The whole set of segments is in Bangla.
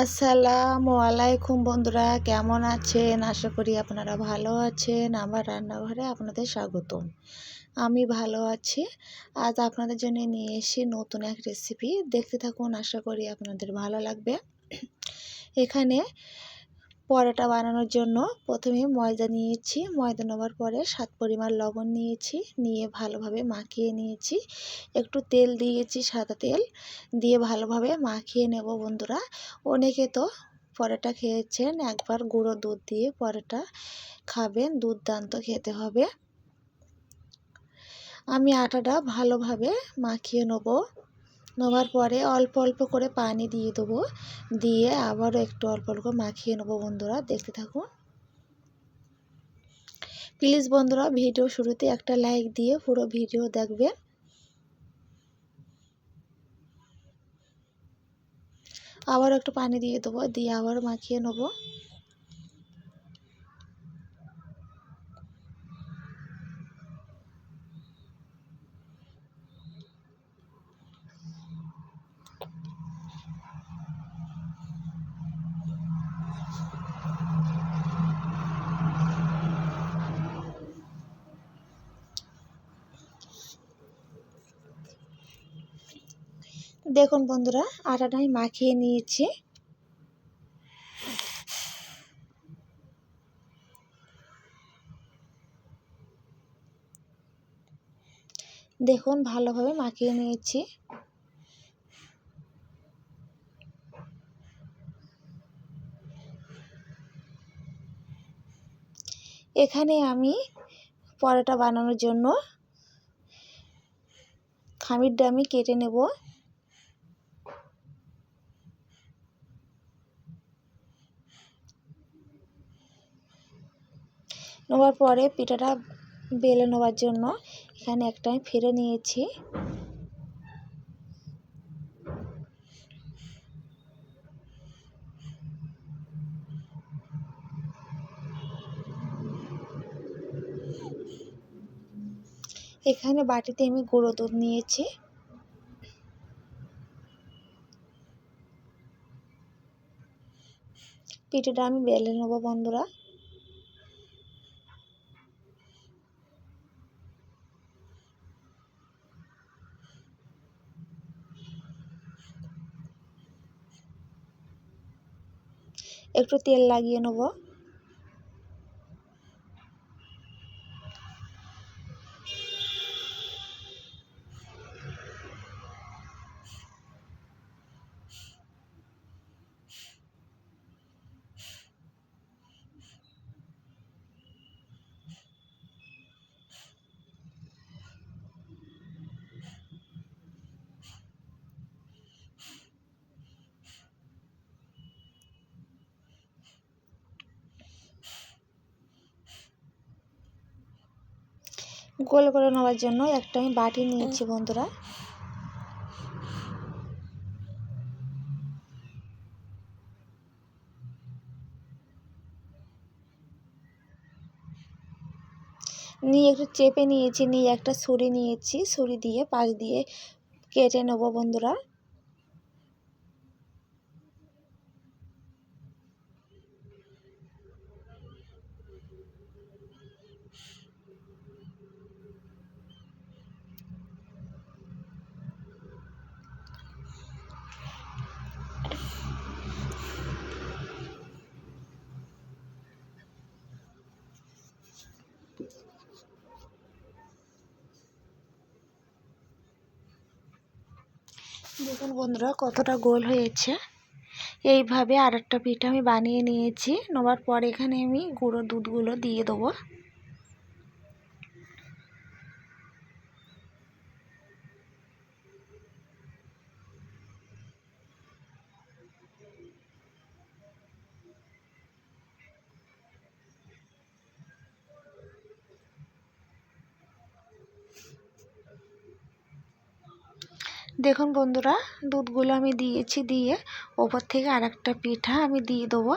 আসসালামু আলাইকুম বন্ধুরা, কেমন আছেন? আশা করি আপনারা ভালো আছেন। আমার রান্নাঘরে আপনাদের স্বাগতম। আমি ভালো আছি। আজ আপনাদের জন্য নিয়ে এসেছি নতুন এক রেসিপি। দেখতে থাকুন, আশা করি আপনাদের ভালো লাগবে। এখানে পরোটা বানানোর জন্য প্রথমে ময়দা নিয়েছি। ময়দা নেওয়ার পরে স্বাদ পরিমাণ লবণ নিয়েছি, নিয়ে ভালোভাবে মাখিয়ে নিয়েছি। একটু তেল দিয়েছি, সাদা তেল দিয়ে ভালোভাবে মাখিয়ে নেব বন্ধুরা। অনেকে তো পরোটা খেয়েছেন, একবার গুঁড়ো দুধ দিয়ে পরোটা খাবেন, দুর্দান্ত খেতে হবে। আমি আটাটা ভালোভাবে মাখিয়ে নেওয়ার পরে অল্প অল্প করে পানি দিয়ে দেবো, দিয়ে আবারও একটু অল্প অল্প মাখিয়ে নেবো বন্ধুরা। দেখতে থাকুন প্লিজ বন্ধুরা, ভিডিও শুরুতে একটা লাইক দিয়ে পুরো ভিডিও দেখবেন। আবার একটু পানি দিয়ে দেবো, দিয়ে আবার মাখিয়ে নেব। দেখুন বন্ধুরা, আটাটা আমি মাখিয়ে নিয়েছি। দেখুন ভালোভাবে মাখিয়ে নিয়েছি। এখানে আমি পরোটা বানানোর জন্য খামিরটা আমি কেটে নেব। নেওয়ার পরে পিঠাটা বেলে নেওয়ার জন্য এখানে একটা আমি ফিরে নিয়েছি। এখানে বাটিতে আমি গুঁড়ো দুধ নিয়েছি। পিঠাটা আমি বেলে নেব বন্ধুরা। একটু তেল লাগিয়ে নেব। গোল করে নেওয়ার জন্য একটা আমি বাটি নিয়েছি বন্ধুরা। নিয়ে একটু চেপে নিয়েছি, নিয়ে একটা ছুরি নিয়েছি, ছুরি দিয়ে পাশ দিয়ে কেটে নেব বন্ধুরা। দেখুন বন্ধুরা কতটা গোল হয়েছে। এইভাবে আরেকটা পিঠা আমি বানিয়ে নিয়েছি। নেওয়ার পর এখানে আমি গুঁড়ো দুধগুলো দিয়ে দেবো। দেখুন বন্ধুরা, দুধগুলো আমি দিয়েছি, দিয়ে ওপর থেকে আরেকটা পিঠা আমি দিয়ে দেবো।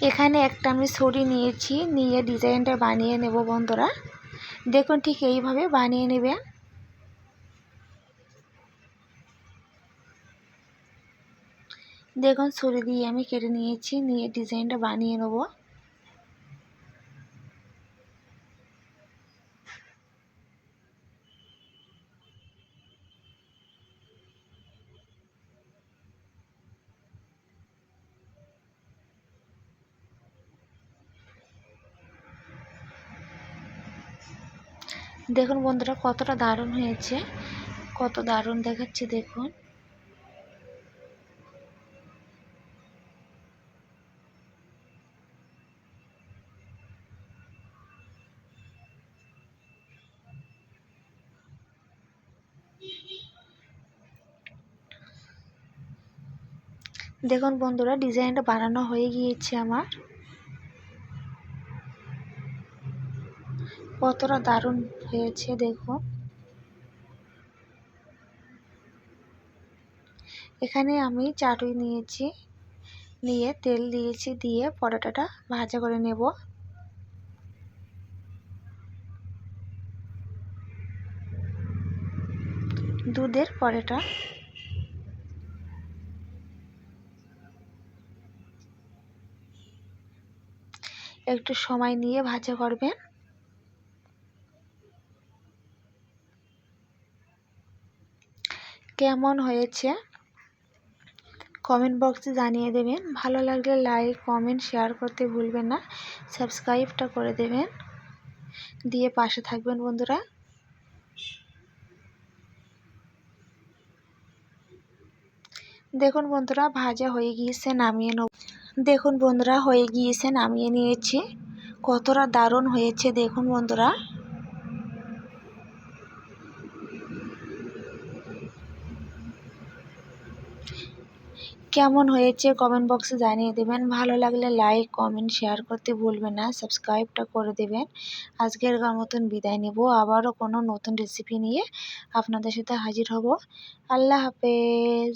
এখানে একটা আমি ছড়ি নিয়েছি, নিয়ে ডিজাইনটা বানিয়ে নেব বন্ধুরা। দেখুন ঠিক এইভাবে বানিয়ে নেবেন। দেখুন ছুরি দিয়ে আমি কেটে নিয়েছি, নিয়ে ডিজাইনটা বানিয়ে নেব। দেখুন বন্ধুরা কতটা দারুণ হয়েছে, কত দারুণ দেখাচ্ছে দেখুন। দেখুন বন্ধুরা ডিজাইনটা বানানো হয়ে গিয়েছে আমার। কতটা দারুণ হয়েছে দেখুন। এখানে আমি চাটুই নিয়েছি, নিয়ে তেল দিয়েছি, দিয়ে পরোটাটা ভাজা করে নেব। দুধের পরোটা। একটু সময় নিয়ে ভাজা করবেন। কেমন হয়েছে কমেন্ট বক্সে জানিয়ে দেবেন। ভালো লাগলে লাইক কমেন্ট শেয়ার করতে ভুলবেন না, সাবস্ক্রাইবটা করে দেবেন, দিয়ে পাশে থাকবেন বন্ধুরা। দেখুন বন্ধুরা ভাজা হয়ে গিয়েছে, নামিয়ে নেব। দেখুন বন্ধুরা হয়ে গিয়েছে, নামিয়ে নিয়েছি। কতটা দারুণ হয়েছে দেখুন বন্ধুরা। কেমন হয়েছে কমেন্ট বক্সে জানিয়ে দেবেন। ভালো লাগলে লাইক কমেন্ট শেয়ার করতে ভুলবেন না, সাবস্ক্রাইবটা করে দেবেন। আজকের মতন বিদায় নেব, আবারও কোনো নতুন রেসিপি নিয়ে আপনাদের সাথে হাজির হব। আল্লাহ হাফেজ।